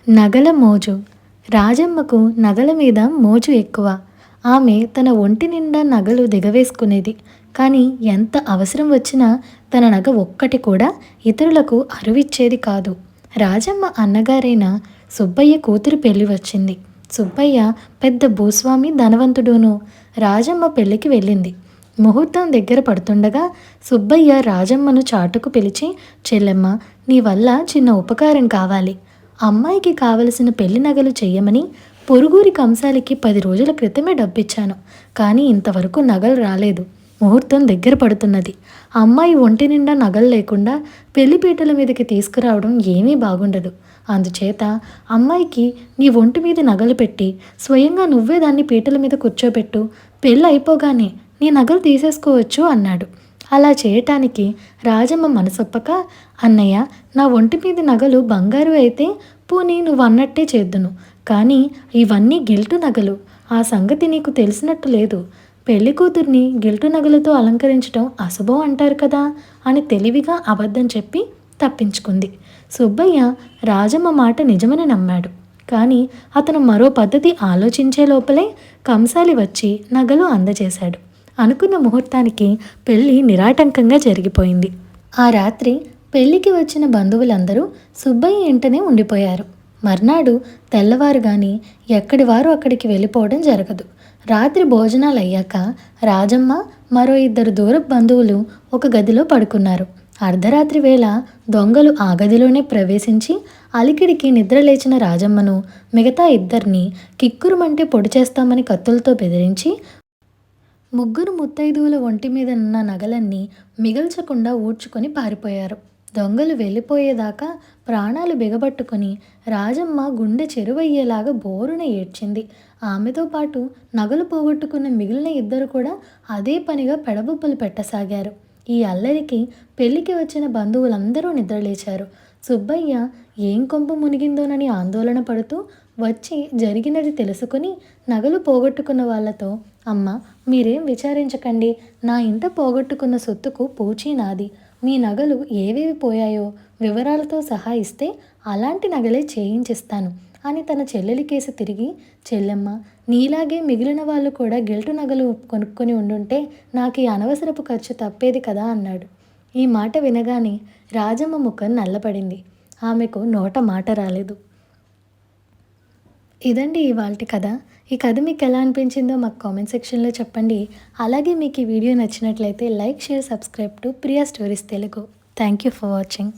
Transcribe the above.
నగల మోజు. రాజమ్మకు నగల మీద మోజు ఎక్కువ. ఆమె తన ఒంటి నిండా నగలు దిగవేసుకునేది. కానీ ఎంత అవసరం వచ్చినా తన నగ ఒక్కటి కూడా ఇతరులకు అరువిచ్చేది కాదు. రాజమ్మ అన్నగారైన సుబ్బయ్య కూతురు పెళ్లి వచ్చింది. సుబ్బయ్య పెద్ద భూస్వామి, ధనవంతుడును. రాజమ్మ పెళ్లికి వెళ్ళింది. ముహూర్తం దగ్గర పడుతుండగా సుబ్బయ్య రాజమ్మను చాటుకు పిలిచి, చెల్లెమ్మ, నీ వల్ల చిన్న ఉపకారం కావాలి. అమ్మాయికి కావలసిన పెళ్లి నగలు చెయ్యమని పొరుగురి కంసాలికి 10 రోజుల క్రితమే డబ్బిచ్చాను. కానీ ఇంతవరకు నగలు రాలేదు. ముహూర్తం దగ్గర పడుతున్నది. అమ్మాయి ఒంటి నిండా నగలు లేకుండా పెళ్లిపీటల మీదకి తీసుకురావడం ఏమీ బాగుండదు. అందుచేత అమ్మాయికి నీ ఒంటి మీద నగలు పెట్టి స్వయంగా నువ్వే దాన్ని పీటల మీద కూర్చోబెట్టు. పెళ్ళి అయిపోగానే నీ నగలు తీసేసుకోవచ్చు అన్నాడు. అలా చేయటానికి రాజమ్మ మనసొప్పక, అన్నయ్య, నా ఒంటి మీద నగలు బంగారు అయితే పోనీ నువ్వు అన్నట్టే చేద్దును. కానీ ఇవన్నీ గిల్టు నగలు. ఆ సంగతి నీకు తెలిసినట్టు లేదు. పెళ్లి కూతుర్ని గిల్టు నగలతో అలంకరించడం అశుభం అంటారు కదా అని తెలివిగా అబద్ధం చెప్పి తప్పించుకుంది. సుబ్బయ్య రాజమ్మ మాట నిజమని నమ్మాడు. కానీ అతను మరో పద్ధతి ఆలోచించే లోపలే కంసాలి వచ్చి నగలు అందజేశాడు. అనుకున్న ముహూర్తానికి పెళ్లి నిరాటంకంగా జరిగిపోయింది. ఆ రాత్రి పెళ్లికి వచ్చిన బంధువులందరూ సుబ్బయ్య ఇంటనే ఉండిపోయారు. మర్నాడు తెల్లవారుగాని ఎక్కడి వారు అక్కడికి వెళ్ళిపోవడం జరగదు. రాత్రి భోజనాలు అయ్యాక రాజమ్మ మరో 2 దూరపు బంధువులు ఒక గదిలో పడుకున్నారు. అర్ధరాత్రి వేళ దొంగలు ఆ గదిలోనే ప్రవేశించి అలికిడికి నిద్రలేచిన రాజమ్మను, మిగతా 2 కిక్కురుమంటే పొడి చేస్తామని కత్తులతో బెదిరించి 3 ముత్తైదువుల ఒంటి మీద ఉన్న నగలన్నీ మిగల్చకుండా ఊడ్చుకొని పారిపోయారు. దొంగలు వెళ్ళిపోయేదాకా ప్రాణాలు బిగబట్టుకొని రాజమ్మ గుండె చెరువయ్యేలాగా బోరున ఏడ్చింది. ఆమెతో పాటు నగలు పోగొట్టుకున్న మిగిలిన 2 కూడా అదే పనిగా పెడబొబ్బలు పెట్టసాగారు. ఈ అల్లరికి పెళ్లికి వచ్చిన బంధువులందరూ నిద్రలేచారు. సుబ్బయ్య ఏం కొంప మునిగిందోనని ఆందోళన పడుతూ వచ్చి జరిగినది తెలుసుకుని నగలు పోగొట్టుకున్న వాళ్లతో, అమ్మ, మీరేం విచారించకండి. నా ఇంట పోగొట్టుకున్న సొత్తుకు పూచీ నాది. మీ నగలు ఏవేవి పోయాయో వివరాలతో సహా ఇస్తే అలాంటి నగలే చేయించిస్తాను అని తన చెల్లెలి కేసి తిరిగి, చెల్లెమ్మ, నీలాగే మిగిలిన వాళ్ళు కూడా గిల్టు నగలు కొనుక్కొని ఉండుంటే నాకు ఈ అనవసరపు ఖర్చు తప్పేది కదా అన్నాడు. ఈ మాట వినగానే రాజమ్మ ముఖం నల్లపడింది. ఆమెకు నోట మాట రాలేదు. ఇదండి ఇవాల్టి కథ. ఈ కథ మీకు ఎలా అనిపించిందో మాకు కామెంట్ సెక్షన్లో చెప్పండి. అలాగే మీకు ఈ వీడియో నచ్చినట్లయితే like, share, subscribe to Priya stories Telugu. Thank you for watching.